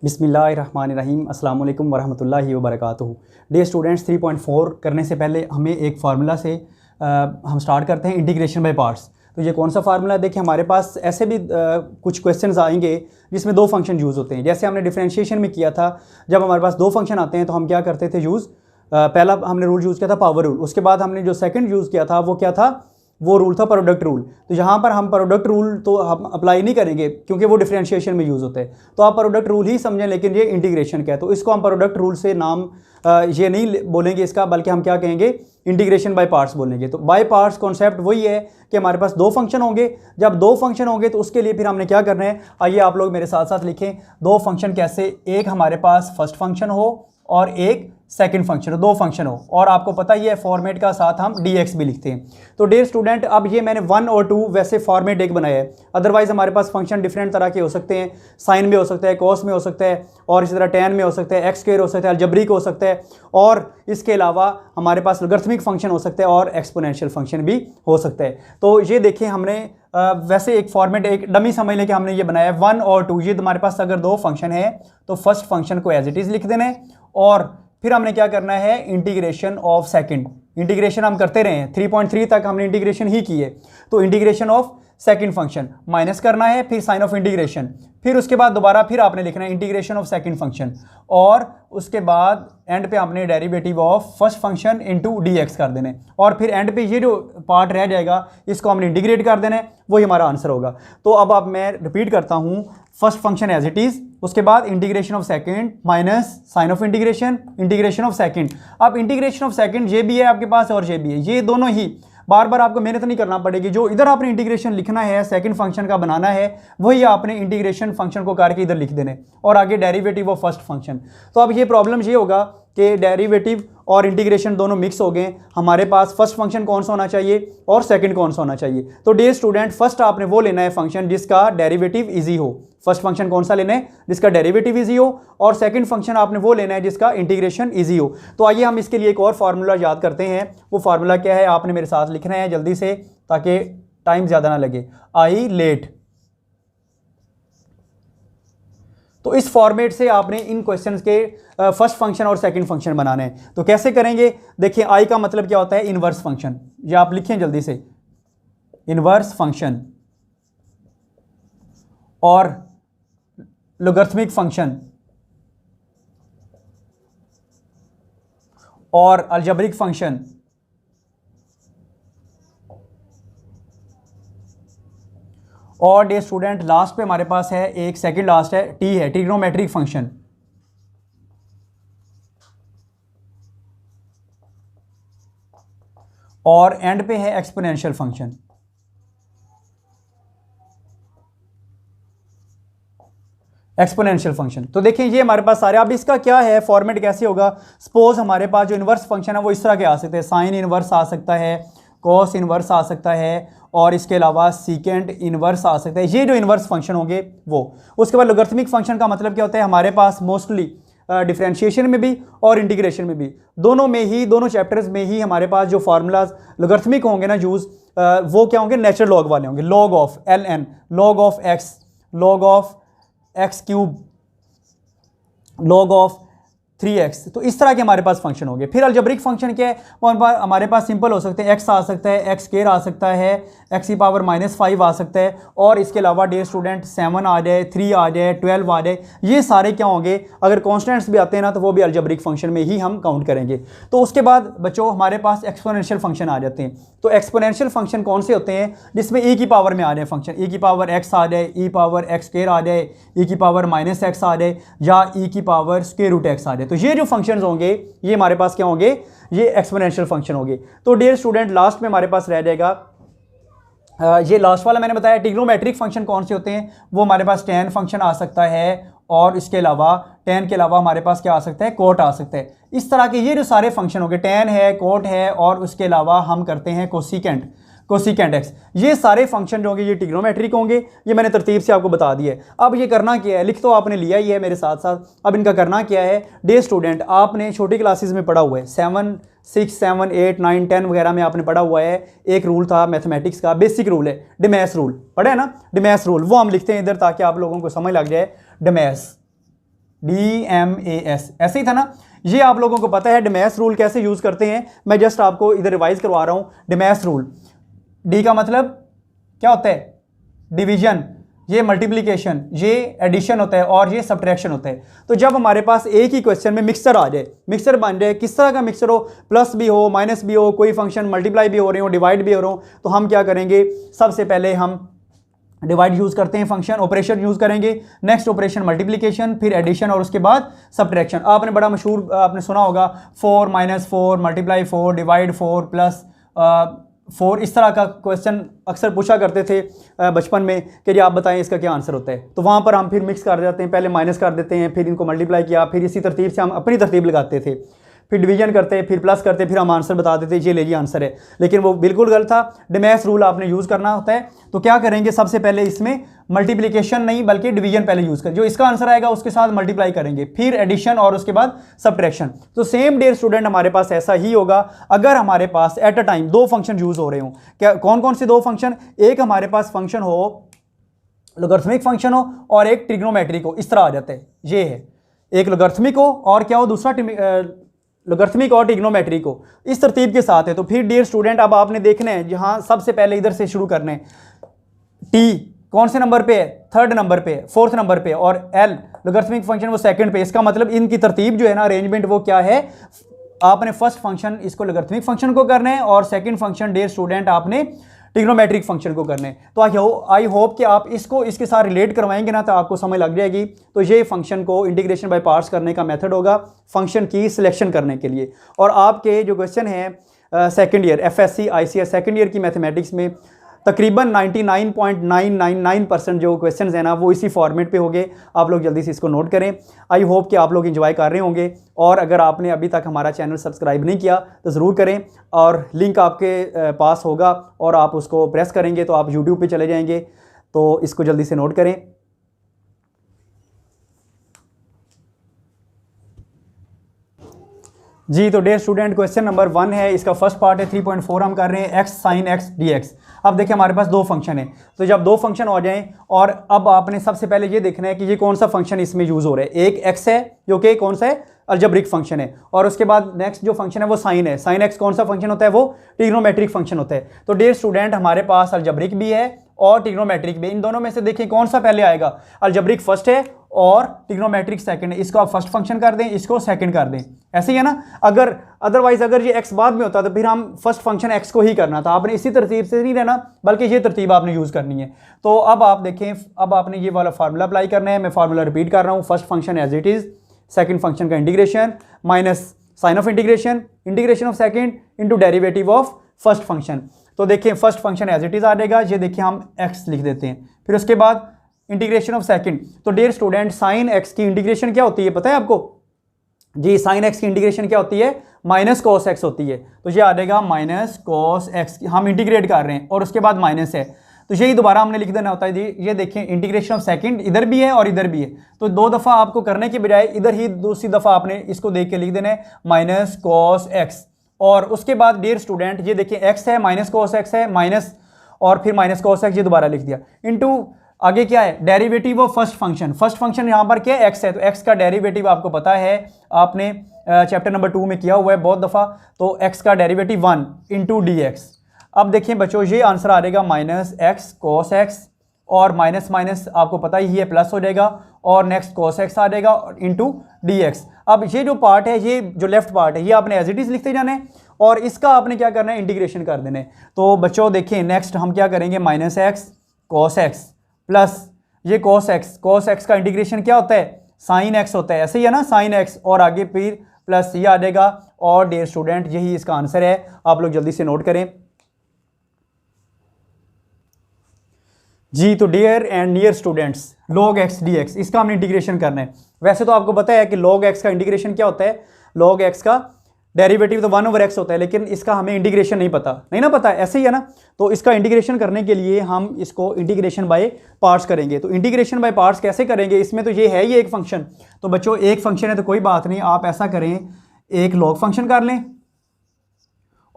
बिस्मिल्लाहिर्रहमानिर्रहीम अस्सलाम वालेकुम वरहमतुल्लाहि वबरकातुहू। डे स्टूडेंट्स 3.4 करने से पहले हमें एक फार्मूला से हम स्टार्ट करते हैं इंटीग्रेशन बाय पार्ट्स। तो ये कौन सा फार्मूला? देखिए हमारे पास ऐसे भी कुछ क्वेश्चंस आएंगे जिसमें दो फंक्शन यूज़ होते हैं। जैसे हमने डिफरेंशिएशन में किया था, जब हमारे पास दो फंक्शन आते हैं तो हम क्या करते थे यूज़, पहला हमने रूल यूज़ किया था पावर रूल, उसके बाद हमने जो सेकंड यूज़ किया था वो क्या था, वो रूल था प्रोडक्ट रूल। तो यहाँ पर हम प्रोडक्ट रूल तो हम अप्लाई नहीं करेंगे क्योंकि वो डिफरेंशिएशन में यूज़ होते हैं, तो आप प्रोडक्ट रूल ही समझें। लेकिन ये इंटीग्रेशन का है तो इसको हम प्रोडक्ट रूल से नाम ये नहीं बोलेंगे इसका, बल्कि हम क्या कहेंगे, इंटीग्रेशन बाय पार्ट्स बोलेंगे। तो बाय पार्ट्स कॉन्सेप्ट वही है कि हमारे पास दो फंक्शन होंगे। जब दो फंक्शन होंगे तो उसके लिए फिर हमने क्या करना है, आइए आप लोग मेरे साथ साथ लिखें। दो फंक्शन कैसे, एक हमारे पास फर्स्ट फंक्शन हो और एक सेकंड फंक्शन हो, दो फंक्शन हो, और आपको पता ही है फॉर्मेट का साथ हम dx भी लिखते हैं। तो डियर स्टूडेंट, अब ये मैंने 1 और 2 वैसे फॉर्मेट एक बनाया है, अदरवाइज हमारे पास फंक्शन डिफरेंट तरह के हो सकते हैं। साइन में हो सकता है, कॉस में हो सकता है, और इसी तरह tan में हो सकता है, एक्स स्क्वायर हो सकता है, अलजेब्रिक हो सकता है, और इसके अलावा हमारे पास लॉगरिथमिक फंक्शन हो सकता है और एक्सपोनेंशियल फंक्शन भी हो सकता है। तो ये देखिए हमने वैसे एक फॉर्मेट, एक डमी समझ लें कि हमने ये बनाया है 1 और 2। ये हमारे पास अगर दो फंक्शन है तो फर्स्ट फंक्शन को एज इट इज़ लिख देना है, और फिर हमने क्या करना है, इंटीग्रेशन ऑफ सेकंड। इंटीग्रेशन हम करते रहे हैं, 3.3 तक हमने इंटीग्रेशन ही की है। तो integration of second function minus करना है, फिर साइन ऑफ इंटीग्रेशन, फिर उसके बाद दोबारा फिर आपने लिखना है इंटीग्रेशन ऑफ सेकंड फंक्शन, और उसके बाद एंड पे आपने derivative of first function into dx कर देना है, और फिर एंड पे ये जो पार्ट रह जाएगा इसको हमने इंटीग्रेट कर देना है, वही हमारा आंसर होगा। तो अब मैं रिपीट करता हूँ, first function as it is, उसके बाद integration of second minus sign of integration, integration of second. अब इंटीग्रेशन ऑफ सेकंड ये भी है आपके पास और ये भी है, ये दोनों ही बार बार आपको मेहनत नहीं करना पड़ेगी। जो इधर आपने इंटीग्रेशन लिखना है, सेकंड फंक्शन का बनाना है, वही आपने इंटीग्रेशन फंक्शन को करके इधर लिख देने, और आगे डेरिवेटिव ऑफ फर्स्ट फंक्शन। तो अब ये प्रॉब्लम ये होगा कि डेरिवेटिव और इंटीग्रेशन दोनों मिक्स हो गए। हमारे पास फर्स्ट फंक्शन कौन सा होना चाहिए और सेकंड कौन सा होना चाहिए। तो डियर स्टूडेंट, फर्स्ट आपने वो लेना है फंक्शन जिसका डेरिवेटिव इजी हो। फर्स्ट फंक्शन कौन सा लेना है, जिसका डेरिवेटिव इजी हो, और सेकंड फंक्शन आपने वो लेना है जिसका इंटीग्रेशन इजी हो। तो आइए हम इसके लिए एक और फार्मूला याद करते हैं। वो फार्मूला क्या है, आपने मेरे साथ लिखना है जल्दी से ताकि टाइम ज़्यादा ना लगे। I let. तो इस फॉर्मेट से आपने इन क्वेश्चंस के फर्स्ट फंक्शन और सेकंड फंक्शन बनाने हैं। तो कैसे करेंगे, देखिए आई का मतलब क्या होता है, इनवर्स फंक्शन। ये आप लिखें जल्दी से, इनवर्स फंक्शन, और लॉगरिथमिक फंक्शन, और अलजेब्रिक फंक्शन, और डे स्टूडेंट लास्ट पे हमारे पास है एक सेकंड लास्ट है, टी है, ट्रिग्नोमेट्रिक फंक्शन। और एंड पे है एक्सपोनेंशियल फंक्शन। Exponential function. तो देखिए ये हमारे पास सारे। अब इसका क्या है, फॉर्मेट कैसे होगा, सपोज हमारे पास जो इन्वर्स फंक्शन है वो इस तरह के आ सकते हैं, साइन इन्वर्स आ सकता है, कॉस इन्वर्स आ सकता है, और इसके अलावा सीकेंड इन्वर्स आ सकता है। ये जो इन्वर्स फंक्शन होंगे वो। उसके बाद लॉगरिथमिक फंक्शन का मतलब क्या होता है, हमारे पास मोस्टली डिफरेंशिएशन में भी और इंटीग्रेशन में भी, दोनों में ही, दोनों चैप्टर्स में ही हमारे पास जो फार्मूलाज लॉगरिथमिक होंगे ना यूज़, वो क्या होंगे, नेचुरल लॉग वाले होंगे। Log of ln, log of x, log of x cube, log of 3x। तो इस तरह के हमारे पास फंक्शन होंगे। फिर अलजेब्रिक फंक्शन क्या है, वो हमारे पास सिंपल हो सकते हैं, x आ सकता है, एक्स स्क्वायर आ सकता है, x⁻⁻5 आ सकता है, और इसके अलावा डियर स्टूडेंट 7 आ जाए, 3 आ जाए, 12 आ जाए। ये सारे क्या होंगे, अगर कॉन्स्टेंट्स भी आते हैं ना तो वो भी अलजेब्रिक फंक्शन में ही हम काउंट करेंगे। तो उसके बाद बच्चों हमारे पास एक्सपोनेंशियल फंक्शन आ जाते हैं। तो एक्सपोनेंशियल फंक्शन कौन से होते हैं, जिसमें e की पावर में आ जाए फंक्शन, e की पावर x आ जाए, e⁻x² आ जाए, e⁻−x आ जाए, या e⁻√x आ जाए। तो ये जो फंक्शंस होंगे ये हमारे पास क्या होंगे, ये एक्सपोनेंशियल फंक्शन होंगे। तो डियर स्टूडेंट लास्ट में हमारे पास रह जाएगा, ये लास्ट वाला मैंने बताया। ट्रिग्नोमेट्रिक फंक्शन कौन से होते हैं, वो हमारे पास tan फंक्शन आ सकता है, और इसके अलावा tan के अलावा हमारे पास क्या आ सकता है, कोट आ सकता है। इस तरह के ये जो सारे फंक्शन होंगे, tan है, कोट है, और उसके अलावा हम करते हैं कोसिकेंट, कोसिकेंट एक्स। ये सारे फंक्शन जो होंगे ये ट्रिग्नोमेट्रिक होंगे। ये मैंने तरतीब से आपको बता दिया है। अब ये करना क्या है, लिख तो आपने लिया ही है मेरे साथ साथ, अब इनका करना क्या है। डे स्टूडेंट, आपने छोटी क्लासेस में पढ़ा हुआ है, 7, 6, 7, 8, 9, 10 वगैरह में आपने पढ़ा हुआ है। एक रूल था मैथमेटिक्स का, बेसिक रूल है, डिमैस रूल, पढ़ा है ना, डिमैस रूल। वो हम लिखते हैं इधर ताकि आप लोगों को समझ लग जाए। डिमैस, DMAS, ऐसे ही था ना। ये आप लोगों को पता है डिमैस रूल कैसे यूज़ करते हैं, मैं जस्ट आपको इधर रिवाइज करवा रहा हूँ। डिमैस रूल, डी का मतलब क्या होता है, डिवीजन, ये मल्टीप्लिकेशन, ये एडिशन होता है और ये सब्ट्रैक्शन होता है। तो जब हमारे पास एक ही क्वेश्चन में मिक्सर आ जाए, मिक्सर बन जाए, किस तरह का मिक्सर हो, प्लस भी हो माइनस भी हो, कोई फंक्शन मल्टीप्लाई भी हो रहे हो डिवाइड भी हो रहे हो, तो हम क्या करेंगे, सबसे पहले हम डिवाइड यूज़ करते हैं, फंक्शन ऑपरेशन यूज़ करेंगे, नेक्स्ट ऑपरेशन मल्टीप्लिकेशन, फिर एडिशन और उसके बाद सब्ट्रैक्शन। आपने बड़ा मशहूर आपने सुना होगा 4 - 4 मल्टीप्लाई 4 डिवाइड 4 प्लस 4, इस तरह का क्वेश्चन अक्सर पूछा करते थे बचपन में कि जी आप बताएं इसका क्या आंसर होता है। तो वहाँ पर हम फिर मिक्स कर जाते हैं, पहले माइनस कर देते हैं, फिर इनको मल्टीप्लाई किया, फिर इसी तरतीब से हम अपनी तरतीब लगाते थे, फिर डिवीजन करते, फिर प्लस करते, फिर हम आंसर बता देते, ये ले जी आंसर है। लेकिन वो बिल्कुल गलत था, डिमैस रूल आपने यूज़ करना होता है। तो क्या करेंगे, सबसे पहले इसमें मल्टीप्लिकेशन नहीं बल्कि डिवीजन पहले यूज़ करें, जो इसका आंसर आएगा उसके साथ मल्टीप्लाई करेंगे, फिर एडिशन और उसके बाद सब्ट्रैक्शन। तो सेम डियर स्टूडेंट हमारे पास ऐसा ही होगा अगर हमारे पास एट अ टाइम दो फंक्शन यूज़ हो रहे हों। क्या कौन कौन से दो फंक्शन, एक हमारे पास फंक्शन हो लोगरिथमिक फंक्शन हो और एक ट्रिग्नोमेट्रिक हो, इस तरह आ जाता है। ये है एक लोगरिथमिक हो और क्या हो दूसरा लोगरिथमिक और ट्रिग्नोमेट्रिक को, इस तरतीब के साथ है। तो फिर डियर स्टूडेंट अब आपने देखना है, जहाँ सबसे पहले इधर से शुरू करना है, टी कौन से नंबर पे है, थर्ड नंबर पे है, फोर्थ नंबर पे है, और एल लोगरिथमिक फंक्शन वो सेकंड पे। इसका मतलब इनकी तरतीब जो है ना, अरेंजमेंट वो क्या है, आपने फर्स्ट फंक्शन इसको लोगरिथमिक फंक्शन को करना है और सेकंड फंक्शन डियर स्टूडेंट आपने ट्रिग्नोमेट्रिक फंक्शन को करने। तो आई होप कि आप इसको इसके साथ रिलेट करवाएंगे ना तो आपको समझ लग जाएगी। तो ये फंक्शन को इंटीग्रेशन बाय पार्ट्स करने का मेथड होगा फंक्शन की सिलेक्शन करने के लिए। और आपके जो क्वेश्चन है second year FSC ICS second year की मैथमेटिक्स में तकरीबन 99.999% जो क्वेश्चंस हैं ना वो इसी फॉर्मेट पे होंगे। आप लोग जल्दी से इसको नोट करें। आई होप कि आप लोग एंजॉय कर रहे होंगे। और अगर आपने अभी तक हमारा चैनल सब्सक्राइब नहीं किया तो ज़रूर करें, और लिंक आपके पास होगा और आप उसको प्रेस करेंगे तो आप यूट्यूब पे चले जाएंगे। तो इसको जल्दी से नोट करें। जी तो डियर स्टूडेंट क्वेश्चन नंबर 1 है, इसका फर्स्ट पार्ट है 3.4 हम कर रहे हैं x sin x dx। अब देखिए हमारे पास दो फंक्शन है, तो जब दो फंक्शन हो जाएं और अब आपने सबसे पहले ये देखना है कि ये कौन सा फंक्शन इसमें यूज़ हो रहा है। एक x है जो कि कौन सा है, अलजेब्रिक फंक्शन है, और उसके बाद नेक्स्ट जो फंक्शन है वो साइन है। साइन x कौन सा फंक्शन होता है, वो ट्रिग्नोमेट्रिक फंक्शन होता है। तो डियर स्टूडेंट हमारे पास अलजेब्रिक भी है और ट्रिग्नोमेट्रिक भी, इन दोनों में से देखिए कौन सा पहले आएगा। अलजेब्रिक फर्स्ट है और ट्रिग्नोमेट्रिक सेकंड है। इसको आप फर्स्ट फंक्शन कर दें, इसको सेकंड कर दें, ऐसे ही है ना। अगर अदरवाइज अगर ये x बाद में होता तो फिर हम फर्स्ट फंक्शन x को ही करना था। आपने इसी तरतीब से नहीं रहना बल्कि ये तरतीब आपने यूज़ करनी है। तो अब आप देखें, अब आपने ये वाला फार्मूला अप्लाई करना है। मैं फार्मूला रिपीट कर रहा हूँ, first function as it is, second function का integration minus sign of integration, integration of second into derivative of first function. तो देखिए first function as it is आ जाएगा, ये देखिए हम x लिख देते हैं, फिर उसके बाद इंटीग्रेशन ऑफ सेकंड। तो डियर स्टूडेंट साइन x की इंटीग्रेशन क्या होती है पता है आपको जी? साइन x की इंटीग्रेशन क्या होती है, माइनस कॉस x होती है। तो ये आ जाएगा माइनस कॉस x, हम इंटीग्रेट कर रहे हैं और उसके बाद माइनस है, तो यही दोबारा हमने लिख देना होता है जी। ये देखिए इंटीग्रेशन ऑफ सेकंड इधर भी है और इधर भी है, तो दो दफ़ा आपको करने के बजाय इधर ही दूसरी दफ़ा आपने इसको देख के लिख देना है माइनस कॉस x। और उसके बाद डियर स्टूडेंट ये देखिए x है, माइनस कॉस x है, माइनस और फिर माइनस कॉस x, ये दोबारा लिख दिया, इनटू आगे क्या है, derivative of first function. First function यहाँ पर क्या है, x है, तो x का डेरिवेटिव आपको पता है, आपने चैप्टर नंबर 2 में किया हुआ है बहुत दफ़ा। तो x का डेरिवेटिव 1 इंटू dx। अब देखिए बच्चों ये आंसर आ जाएगा माइनस x cos x, और माइनस माइनस आपको पता ही है प्लस हो जाएगा, और नेक्स्ट cos x आ जाएगा इंटू dx। अब ये जो पार्ट है, ये जो लेफ्ट पार्ट है, ये आपने एज इट इज़ लिखते जाना है और इसका आपने क्या करना है, इंटीग्रेशन कर देना है। तो बच्चों देखिए नेक्स्ट हम क्या करेंगे, minus x cos x plus ये cos x का इंटीग्रेशन क्या होता है, साइन x होता है, ऐसे ही है ना, साइन x, और आगे फिर प्लस ये आ जाएगा। और डियर स्टूडेंट यही इसका आंसर है, आप लोग जल्दी से नोट करें जी। तो dear and near students log x dx, इसका हमने इंटीग्रेशन करना है। वैसे तो आपको पता है कि log x का इंटीग्रेशन क्या होता है, log x का डेरिवेटिव तो 1/x होता है, लेकिन इसका हमें इंटीग्रेशन नहीं पता, नहीं ना पता, ऐसे ही है ना। तो इसका इंटीग्रेशन करने के लिए हम इसको इंटीग्रेशन बाय पार्ट्स करेंगे। तो इंटीग्रेशन बाय पार्ट्स कैसे करेंगे, इसमें तो ये है ही एक फंक्शन। तो बच्चों एक फंक्शन है तो कोई बात नहीं, आप ऐसा करें, एक log फंक्शन कर लें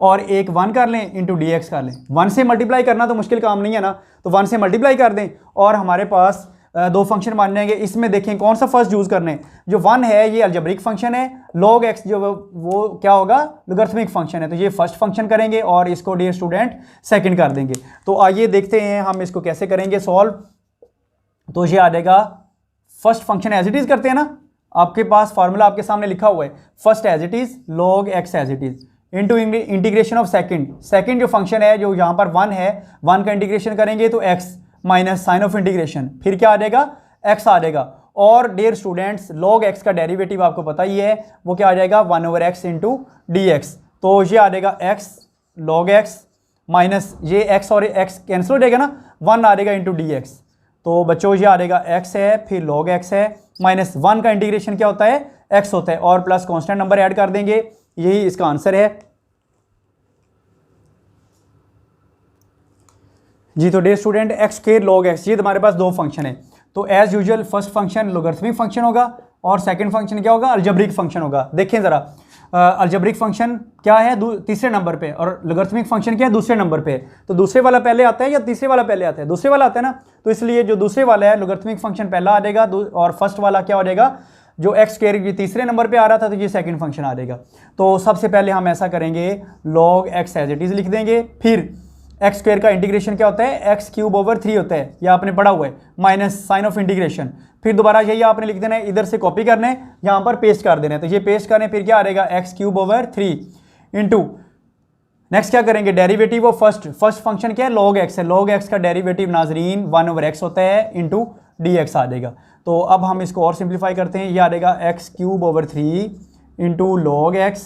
और एक 1 कर लें इंटू dx कर लें। 1 से मल्टीप्लाई करना तो मुश्किल काम नहीं है ना, तो 1 से मल्टीप्लाई कर दें और हमारे पास दो फंक्शन मान लेंगे। इसमें देखें कौन सा फर्स्ट यूज़ करने, जो 1 है ये अलजेब्रिक फंक्शन है, log x जो वो क्या होगा लोगरिथमिक फंक्शन है, तो ये फर्स्ट फंक्शन करेंगे और इसको डियर स्टूडेंट सेकंड कर देंगे। तो आइए देखते हैं हम इसको कैसे करेंगे सॉल्व। तो ये आ जाएगा first function as it is करते हैं ना, आपके पास फार्मूला आपके सामने लिखा हुआ है, first as it is log x as it is into integration of second जो फंक्शन है जो यहाँ पर 1 है, 1 का इंटीग्रेशन करेंगे तो x minus sign of integration, फिर क्या आ जाएगा x आ जाएगा। और डियर स्टूडेंट्स log x का डेरिवेटिव आपको पता ही है, वो क्या आ जाएगा 1/x इंटू dx। तो ये आ जाएगा x log x माइनस ये x और x कैंसिल हो जाएगा ना, 1 आ जाएगा इंटू dx। तो बच्चों ये आ जाएगा x है, फिर log x है, माइनस 1 का इंटीग्रेशन क्या होता है x होता है, और प्लस कॉन्स्टेंट नंबर ऐड कर देंगे, यही इसका आंसर है जी। तो dear student x square log x, ये हमारे पास दो फंक्शन है। तो as usual first function logarithmic function होगा और सेकंड फंक्शन क्या होगा अलजेब्रिक फंक्शन होगा। देखें ज़रा अलजेब्रिक फंक्शन क्या है तीसरे नंबर पे और लोगरिथमिक फंक्शन क्या है दूसरे नंबर पे। तो दूसरे वाला पहले आता है या तीसरे वाला पहले आता है, दूसरे वाला आता है ना, तो इसलिए जो दूसरे वाला है लोगरिथमिक फंक्शन पहला आ जाएगा और फर्स्ट वाला क्या हो जाएगा जो x स्क्वायर ये तीसरे नंबर पे आ रहा था तो ये सेकंड फंक्शन आ जाएगा। तो सबसे पहले हम ऐसा करेंगे log x as it is लिख देंगे, फिर x स्क्वायर का इंटीग्रेशन क्या होता है x³/3 होता है, यह आपने पढ़ा हुआ है, माइनस साइन ऑफ इंटीग्रेशन, फिर दोबारा यही आपने लिख देना है, इधर से कॉपी करना है यहाँ पर पेस्ट कर देना है, तो ये पेस्ट करने फिर क्या आ जाएगा x³/3 इंटू नेक्स्ट क्या करेंगे डेरिवेटिव ऑफ फर्स्ट फंक्शन क्या है log x है, log x का डेरिवेटिव नाजरीन 1/x होता है इंटू dx आ जाएगा। तो अब हम इसको और सिंप्लीफाई करते हैं, ये आ जाएगा x³/3 into log x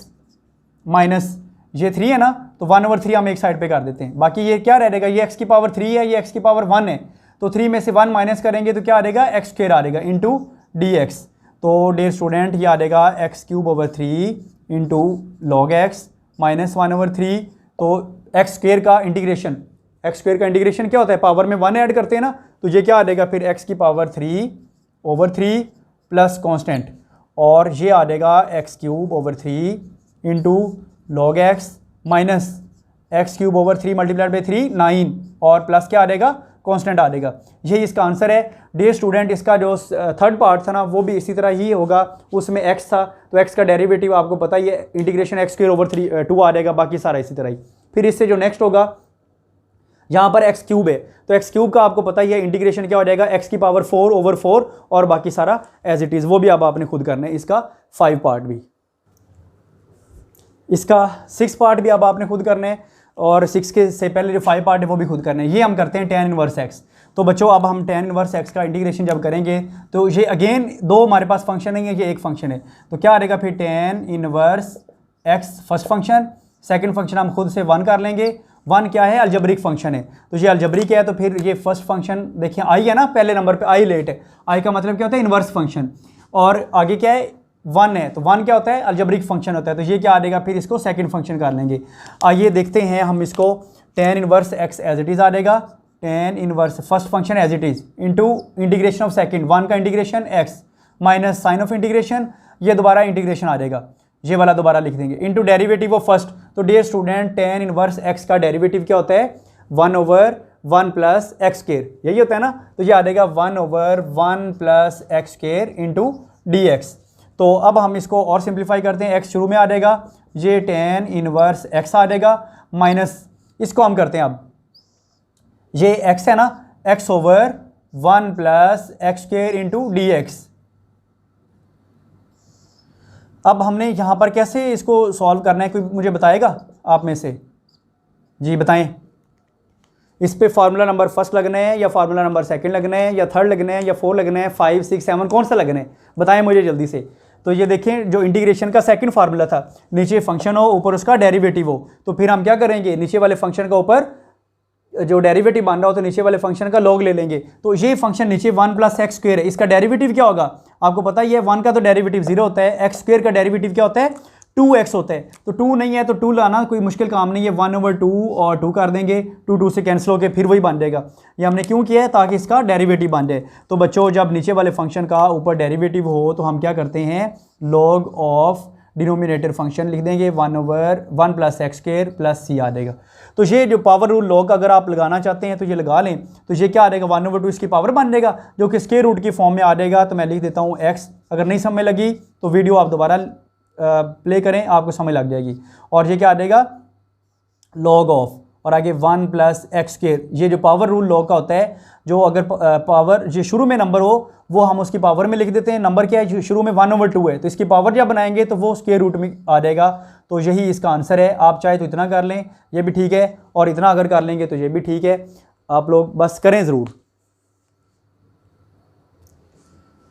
minus ये 3 है ना, तो 1/3 हम एक साइड पे कर देते हैं, बाकी ये क्या रह जाएगा ये x³ है, ये x⁻1 है, तो 3 में से 1 माइनस करेंगे तो क्या आ जाएगा x² आ जाएगा इंटू dx। तो डियर स्टूडेंट ये आ जाएगा x³/3 into log x minus 1/3। तो x² का इंटीग्रेशन क्या होता है पावर में 1 ऐड करते हैं ना, तो ये क्या आ जाएगा फिर x⁻3/3 प्लस कॉन्स्टेंट, और ये आ जाएगा x³/3 into log x minus x³/3 multiplied by 3 9 और प्लस क्या आ जाएगा कांस्टेंट आ जाएगा। यही इसका आंसर है डियर स्टूडेंट। इसका जो थर्ड पार्ट था ना वो भी इसी तरह ही होगा, उसमें x था तो x का डेरिवेटिव आपको पता ही है इंटीग्रेशन x² 2 आ जाएगा, बाकी सारा इसी तरह ही। फिर इससे जो नेक्स्ट होगा यहाँ पर x³ है तो x³ का आपको पता ही है इंटीग्रेशन क्या हो जाएगा x⁴/4 और बाकी सारा एज इट इज़, वो भी अब आपने खुद करना है। इसका 5 पार्ट भी, इसका 6 पार्ट भी अब आपने खुद करने हैं और 6 के से पहले जो 5 पार्ट है वो भी खुद करने हैं। ये हम करते हैं tan इनवर्स x। तो बच्चों अब हम tan इनवर्स x का इंटीग्रेशन जब करेंगे तो ये अगेन दो हमारे पास फंक्शन नहीं है, ये एक फंक्शन है, तो क्या आ जाएगा फिर tan inverse x first function, second function हम खुद से 1 कर लेंगे, 1 क्या है अलजेब्रिक फंक्शन है, तो ये अलजेब्रिक है, तो फिर ये फर्स्ट फंक्शन देखिए i है ना पहले नंबर पे, i लेट है, i का मतलब क्या होता है इनवर्स फंक्शन, और आगे क्या है 1 है, तो 1 क्या होता है अलजेब्रिक फंक्शन होता है, तो ये क्या आ जाएगा फिर इसको सेकंड फंक्शन कर लेंगे। आइए देखते हैं हम इसको, tan inverse x as it is आ जाएगा, tan inverse first function as it is into integration of second, 1 का integration x minus sign of integration, ये दोबारा इंटीग्रेशन आ जाएगा, ये वाला दोबारा लिख देंगे इंटू डेरिवेटिव ऑफ फर्स्ट। तो dear student tan inverse x का डेरिवेटिव क्या होता है 1/1 प्लस x², यही होता है ना, तो ये आ जाएगा 1/1 प्लस x² इंटू dx। तो अब हम इसको और सिंप्लीफाई करते हैं, x शुरू में आ जाएगा, ये tan इनवर्स x आ जाएगा, माइनस इसको हम करते हैं अब ये x है ना x/1 plus x² into dx। अब हमने यहाँ पर कैसे इसको सॉल्व करना है, कोई मुझे बताएगा आप में से, जी बताएं। इस पे फार्मूला नंबर फर्स्ट लगना है या फार्मूला नंबर सेकंड लगना है या थर्ड लगना है या 4 लगना है, 5 6 7 कौन सा लगना है बताएं मुझे जल्दी से। तो ये देखें जो इंटीग्रेशन का सेकंड फार्मूला था, नीचे फंक्शन हो ऊपर उसका डेरिवेटिव हो, तो फिर हम क्या करेंगे नीचे वाले फंक्शन का ऊपर जो डेरिवेटिव बन रहा हो तो नीचे वाले फंक्शन का लॉग ले लेंगे। तो ये फंक्शन नीचे 1 प्लस x² है, इसका डेरिवेटिव क्या होगा आपको पता ही है, 1 का तो डेरिवेटिव 0 होता है, x² का डेरिवेटिव क्या होता है 2x होता है, तो 2 नहीं है तो 2 लाना कोई मुश्किल काम नहीं है, 1/2 और 2 कर देंगे, 2 से कैंसिल होकर फिर वही बन जाएगा। ये हमने क्यों किया है ताकि इसका डेरिवेटिव बन जाए। तो बच्चों जब नीचे वाले फंक्शन का ऊपर डेरिवेटिव हो तो हम क्या करते हैं लॉग ऑफ डिनोमिनेटर फंक्शन लिख देंगे 1/1 प्लस एक्स स्क्वायर प्लस सी आ जाएगा। तो ये जो पावर रूल लॉग अगर आप लगाना चाहते हैं तो ये लगा लें, तो ये क्या आ जाएगा 1/2 इसकी पावर बन जाएगा जो कि स्क्वायर रूट की फॉर्म में आ जाएगा। तो मैं लिख देता हूँ एक्स, अगर नहीं समझ लगी तो वीडियो आप दोबारा प्ले करें, आपको समझ लग जाएगी। और ये क्या आ जाएगा लॉग ऑफ, और आगे 1 प्लस एक्स स्क्वायर, ये जो पावर रूल लॉग का होता है, जो अगर पावर जो शुरू में नंबर हो वो हम उसकी पावर में लिख देते हैं। नंबर क्या है शुरू में 1/2 है, तो इसकी पावर जब बनाएंगे तो वो स्क्वायर रूट में आ जाएगा। तो यही इसका आंसर है। आप चाहे तो इतना कर लें, ये भी ठीक है, और इतना अगर कर लेंगे तो ये भी ठीक है। आप लोग बस करें ज़रूर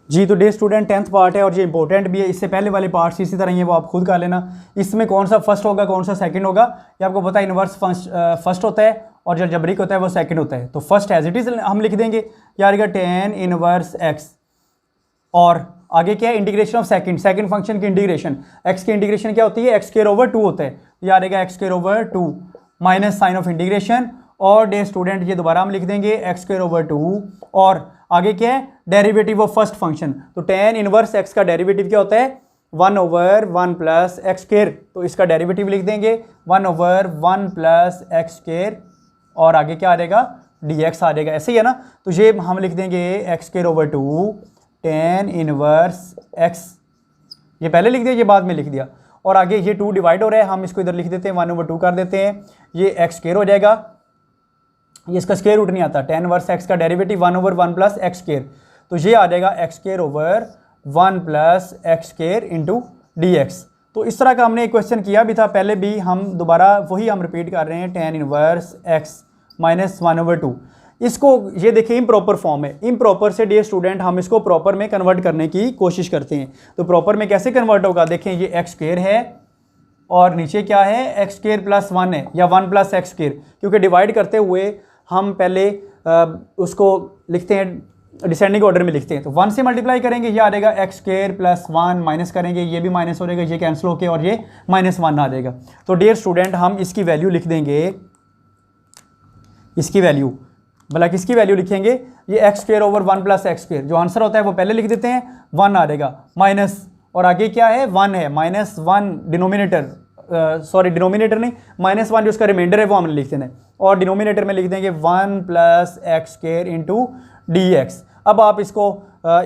जी। तो डे स्टूडेंट 10th पार्ट है और ये इंपॉर्टेंट भी है। इससे पहले वाले पार्ट्स इसी तरह ही है, वो आप खुद कर लेना। इसमें कौन सा फर्स्ट होगा कौन सा सेकंड होगा ये आपको पता है। इन्वर्स फर्स्ट होता है और जो जबरिक होता है वो सेकंड होता है। तो फर्स्ट एज इट इज़ हम लिख देंगे यार का tan इनवर्स एक्स, और आगे क्या है इंटीग्रेशन ऑफ सेकंड फंक्शन की इंटीग्रेशन। एक्स की इंटीग्रेशन क्या होती है एक्स स्क्वायर ओवर 2 होता है, यार का x square over 2 minus sign of integration, और डे स्टूडेंट ये दोबारा हम लिख देंगे एक्स स्क्वायर ओवर 2, और आगे क्या है डेरिवेटिव ऑफ फर्स्ट फंक्शन। तो tan इनवर्स एक्स का डेरिवेटिव क्या होता है 1/1 प्लस एक्स स्क्वायर, तो इसका डेरिवेटिव लिख देंगे 1/1 प्लस एक्स स्क्वायर, और आगे क्या आ जाएगा dx आ जाएगा। ऐसे ही है ना। तो ये हम लिख देंगे x square over 2 tan inverse x, ये पहले लिख दिया ये बाद में लिख दिया, और आगे ये 2 डिवाइड हो रहा है, हम इसको इधर लिख देते हैं 1/2 कर देते हैं, ये एक्स स्क्वायर हो जाएगा, ये इसका स्क्वायर रूट नहीं आता। tan इनवर्स एक्स का डेरिवेटिव 1/1 प्लस एक्स स्क्वायर, तो ये आ जाएगा x square over 1 plus x square into dx। तो इस तरह का हमने एक क्वेश्चन किया भी था पहले भी, हम दोबारा वही हम रिपीट कर रहे हैं tan इनवर्स एक्स माइनस 1/2। इसको ये देखिए इम्प्रॉपर फॉर्म है, इम्प्रॉपर से डियर स्टूडेंट हम इसको प्रॉपर में कन्वर्ट करने की कोशिश करते हैं। तो प्रॉपर में कैसे कन्वर्ट होगा, देखें ये एक्स स्क्वायर है और नीचे क्या है एक्स स्क्वायर प्लस 1 है, या 1 प्लस एक्स स्क्वायर, क्योंकि डिवाइड करते हुए हम पहले उसको लिखते हैं डिसेंडिंग ऑर्डर में लिखते हैं। तो 1 से मल्टीप्लाई करेंगे, ये आ जाएगा एक्स स्क्वायर प्लस 1, माइनस करेंगे ये भी माइनस हो जाएगा, ये कैंसिल होके और ये -1 आ जाएगा। तो डियर स्टूडेंट हम इसकी वैल्यू लिख देंगे, इसकी वैल्यू भला किसकी वैल्यू लिखेंगे, ये x square over 1 plus x square, जो आंसर होता है वो पहले लिख देते हैं, 1 आ जाएगा माइनस, और आगे क्या है 1 है, -1 डिनोमिनेटर, सॉरी डिनोमिनेटर नहीं, -1 जो उसका रिमाइंडर है वो हमने लिख देना है, और डिनोमिनेटर में लिख देंगे 1 plus x square into dx। अब आप इसको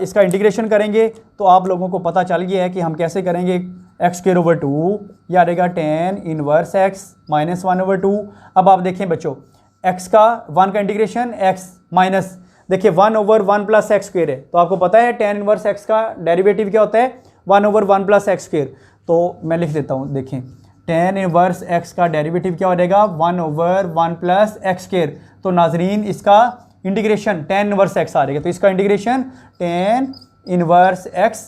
इसका इंटीग्रेशन करेंगे तो आप लोगों को पता चल गया है कि हम कैसे करेंगे। एक्स स्क्वायर ओवर 2 या रहेगा tan इनवर्स एक्स माइनस 1/2। अब आप देखें बच्चों x का 1 का इंटीग्रेशन x माइनस, देखिए 1/1 प्लस एक्स स्क्वायर है, तो आपको पता है tan इनवर्स x का डेरिवेटिव क्या होता है 1/1 प्लस एक्स स्क्वायर। तो मैं लिख देता हूँ, देखें tan इनवर्स x का डेरिवेटिव क्या हो जाएगा 1/1 प्लस एक्स स्क्वायर। तो नाजरीन इसका इंटीग्रेशन tan इनवर्स x आ जाएगा, तो इसका इंटीग्रेशन tan इनवर्स x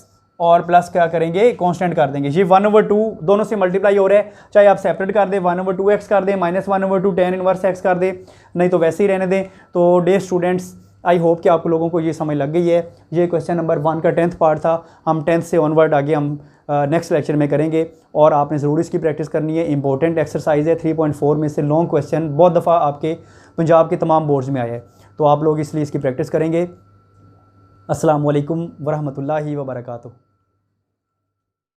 और प्लस क्या करेंगे कांस्टेंट कर देंगे, ये 1/2 दोनों से मल्टीप्लाई हो रहा है, चाहे आप सेपरेट कर दें 1/2x कर दें, -1/2 tan इनवर्स x कर दें, नहीं तो वैसे ही रहने दें। तो डे स्टूडेंट्स आई होप कि आप लोगों को ये समझ लग गई है। ये क्वेश्चन नंबर 1 का 10th पार्ट था। हम 10th से ऑनवर्ड आगे हम नेक्स्ट लेक्चर में करेंगे, और आपने ज़रूर इसकी प्रैक्टिस करनी है। इंपॉर्टेंट एक्सरसाइज है, 3.4 में से लॉन्ग क्वेश्चन बहुत दफ़ा आपके पंजाब के तमाम बोर्ड्स में आया है, तो आप लोग इसलिए इसकी प्रैक्टिस करेंगे। अस्सलाम वालेकुम वरहमतुल्लाहि व बरकातुहू।